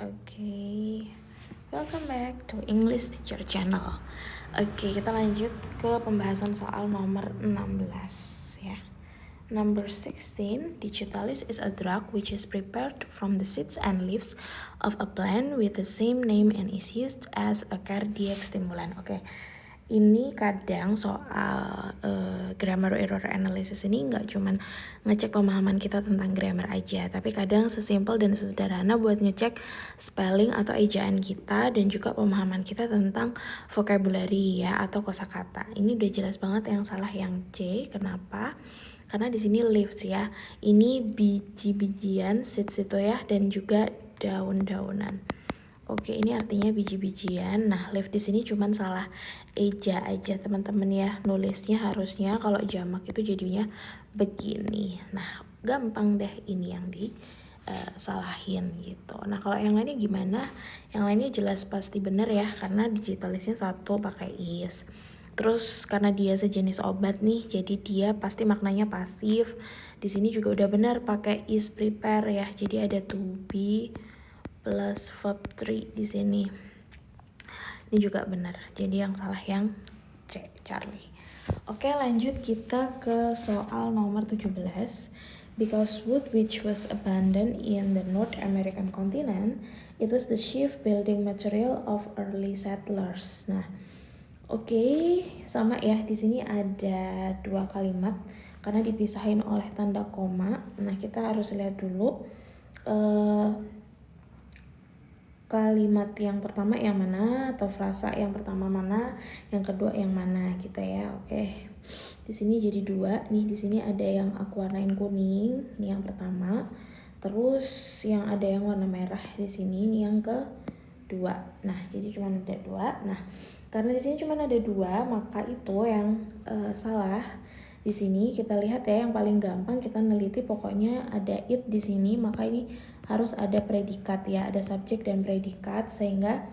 Oke, welcome back to English Teacher Channel. Oke, kita lanjut ke pembahasan soal nomor 16 ya. Number 16, digitalis is a drug which is prepared from the seeds and leaves of a plant with the same name and is used as a cardiac stimulant. Oke. Ini kadang soal grammar error analysis ini nggak cuman ngecek pemahaman kita tentang grammar aja, tapi kadang sesimpel dan sederhana buat ngecek spelling atau ejaan kita dan juga pemahaman kita tentang vocabulary ya atau kosakata. Ini udah jelas banget yang salah yang C. Kenapa? Karena di sini leaves ya. Ini biji-bijian, seeds itu ya, dan juga daun-daunan. Oke, ini artinya biji-bijian. Nah, leaf di sini cuman salah eja aja teman-teman ya. Nulisnya harusnya kalau jamak itu jadinya begini. Nah, gampang deh ini yang disalahin gitu. Nah, kalau yang lainnya gimana? Yang lainnya jelas pasti bener ya, karena digitalisnya satu pakai is. Terus karena dia sejenis obat nih, jadi dia pasti maknanya pasif. Di sini juga udah benar pakai is prepare ya. Jadi ada to be plus verb 3 di sini. Ini juga benar. Jadi yang salah yang C, Charlie. Oke, lanjut kita ke soal nomor 17. Because wood which was abundant in the North American continent, it was the chief building material of early settlers. Nah, oke, sama ya. Di sini ada dua kalimat karena dipisahin oleh tanda koma. Nah, kita harus lihat dulu kalimat yang pertama yang mana atau frasa yang pertama mana, yang kedua yang mana gitu ya. Oke. Di sini jadi dua nih, di sini ada yang aku warnain kuning, ini yang pertama. Terus yang ada yang warna merah di sini, ini yang kedua. Nah, jadi cuma ada dua. Nah, karena di sini cuma ada dua, maka itu yang salah. Di sini kita lihat ya, yang paling gampang kita neliti pokoknya ada it di sini, maka ini harus ada predikat ya, ada subjek dan predikat sehingga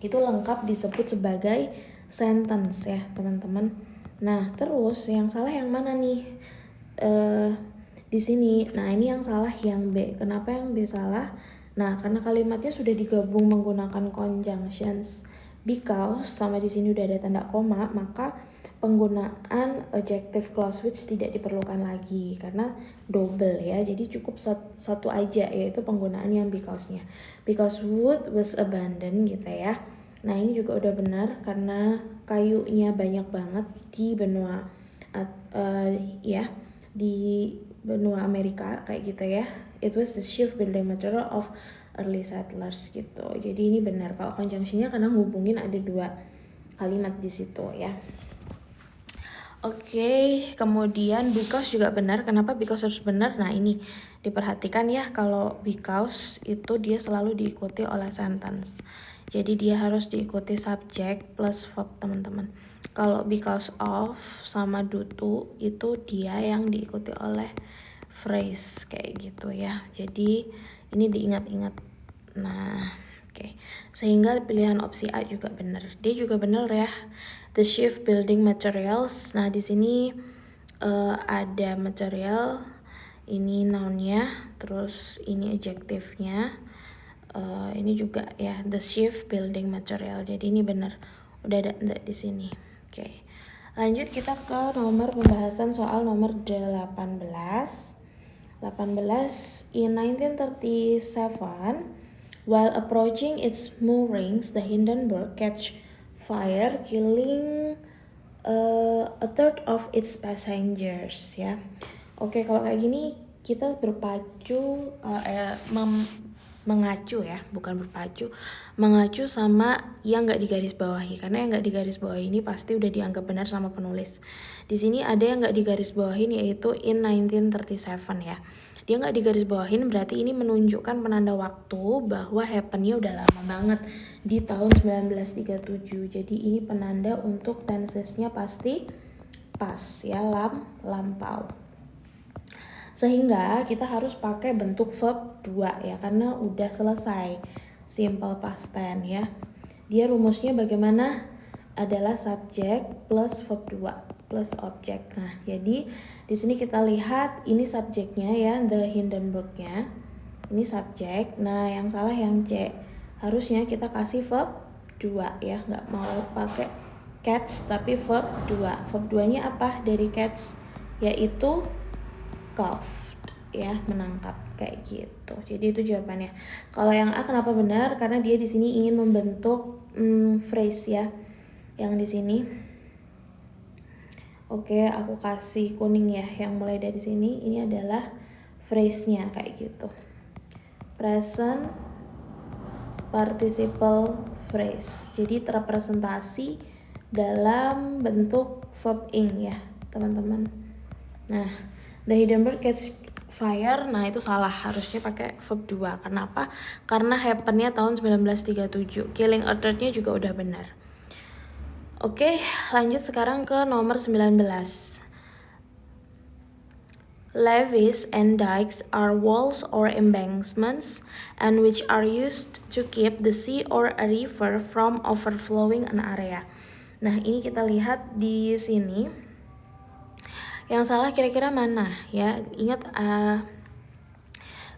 itu lengkap disebut sebagai sentence ya teman-teman. Nah, terus yang salah yang mana nih? Di sini. Nah, ini yang salah yang B. Kenapa yang B salah? Nah, karena kalimatnya sudah digabung menggunakan conjunctions. Because sama di sini udah ada tanda koma, maka penggunaan adjective clause which tidak diperlukan lagi karena double ya. Jadi cukup satu aja, yaitu penggunaan yang because-nya. Because wood was abundant gitu ya. Nah, ini juga udah benar karena kayunya banyak banget di benua ya, di benua Amerika kayak gitu ya. It was the chief building material of early settlers gitu. Jadi ini benar kalau conjunctionnya karena ngubungin ada dua kalimat di situ ya. Oke, kemudian because juga benar. Kenapa because harus benar? Nah, ini diperhatikan ya, kalau because itu dia selalu diikuti oleh sentence. Jadi dia harus diikuti subject plus verb teman-teman. Kalau because of sama due to itu dia yang diikuti oleh phrase kayak gitu ya. Jadi ini diingat-ingat. Nah, oke. Sehingga pilihan opsi A juga benar. D juga benar ya. The shift building materials. Nah, di sini ada material, ini noun-nya, terus ini adjective-nya. Ini juga ya, the shift building material. Jadi ini benar. Udah ada enggak di sini. Oke. Lanjut kita ke nomor pembahasan soal nomor 18. In 1937, while approaching its moorings, the Hindenburg catch fire, killing a third of its passengers ya. Oke, kalau kayak gini kita mengacu ya, bukan berpacu, mengacu sama yang nggak digaris bawahi, karena yang nggak digaris bawahi ini pasti udah dianggap benar sama penulis. Di sini ada yang nggak digaris bawahin, yaitu in 1937 ya. Dia nggak digaris bawahin, berarti ini menunjukkan penanda waktu bahwa happennya udah lama banget di tahun 1937. Jadi ini penanda untuk tensesnya pasti pas ya, lampau. Sehingga kita harus pakai bentuk verb 2 ya, karena udah selesai simple past tense ya. Dia rumusnya bagaimana? Adalah subjek plus verb 2 plus objek. Nah, jadi di sini kita lihat ini subjeknya ya, the Hindenburg-nya. Ini subjek. Nah, yang salah yang C. Harusnya kita kasih verb 2 ya, nggak mau pakai catch tapi verb 2. Verb 2-nya apa dari catch? Yaitu caught ya, menangkap kayak gitu. Jadi itu jawabannya. Kalau yang A kenapa benar? Karena dia di sini ingin membentuk phrase ya. Yang di sini. Oke, aku kasih kuning ya. Yang mulai dari sini ini adalah phrase-nya kayak gitu. Present participle phrase. Jadi terrepresentasi dalam bentuk verb ing ya, teman-teman. Nah, the Hindenburg catch fire, nah itu salah, harusnya pakai verb 2. Kenapa? Karena happen-nya tahun 1937. Killing a third-nya juga udah benar. Oke, lanjut sekarang ke nomor 19. Levees and dikes are walls or embankments and which are used to keep the sea or a river from overflowing an area. Nah, ini kita lihat di sini. Yang salah kira-kira mana ya? Ingat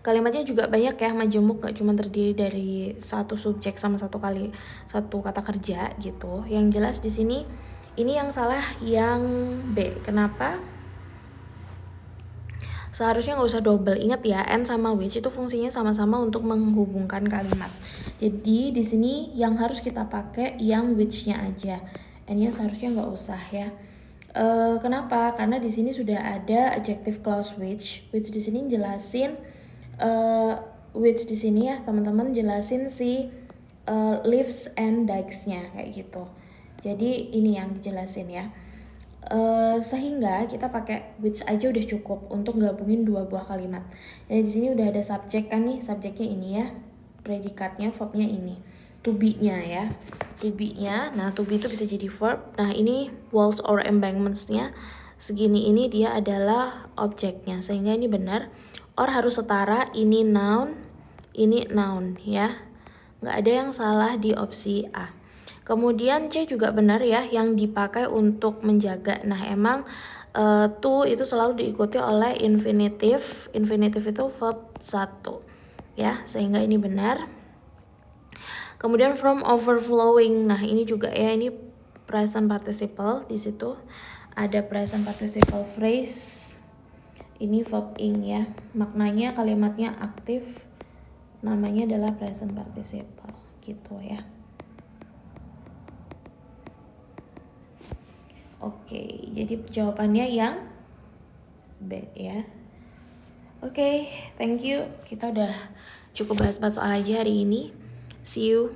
kalimatnya juga banyak ya, majemuk, gak cuma terdiri dari satu subjek sama satu kata kerja gitu. Yang jelas di sini ini yang salah yang B. Kenapa? Seharusnya nggak usah double. Ingat ya, and sama which itu fungsinya sama-sama untuk menghubungkan kalimat. Jadi di sini yang harus kita pakai yang which-nya aja. And-nya seharusnya nggak usah ya. Kenapa? Karena di sini sudah ada adjective clause which di sini jelasin which di sini ya teman-teman, jelasin si leaves and dikes-nya kayak gitu. Jadi ini yang dijelasin ya. Sehingga kita pakai which aja udah cukup untuk gabungin dua buah kalimat. Dan di sini udah ada subjek kan nih, subjeknya ini ya, predikatnya, verbnya ini, to be-nya ya, to be-nya. Nah, to be itu bisa jadi verb. Nah, ini walls or embankments-nya segini, ini dia adalah objeknya, sehingga ini benar. Or harus setara, ini noun ya, nggak ada yang salah di opsi A. Kemudian C juga benar ya, yang dipakai untuk menjaga. Nah, emang to itu selalu diikuti oleh infinitive. Infinitive itu verb 1 ya, sehingga ini benar. Kemudian from overflowing. Nah, ini juga ya, ini present participle. Di situ ada present participle phrase. Ini verb ing ya. Maknanya kalimatnya aktif. Namanya adalah present participle gitu ya. Oke, jadi jawabannya yang B ya. Oke, thank you. Kita udah cukup bahas-bahas soal aja hari ini. See you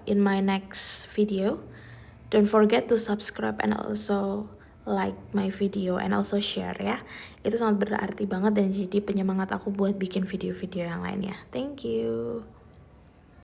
in my next video. Don't forget to subscribe and also like my video and also share ya. Itu sangat berarti banget dan jadi penyemangat aku buat bikin video-video yang lainnya. Thank you.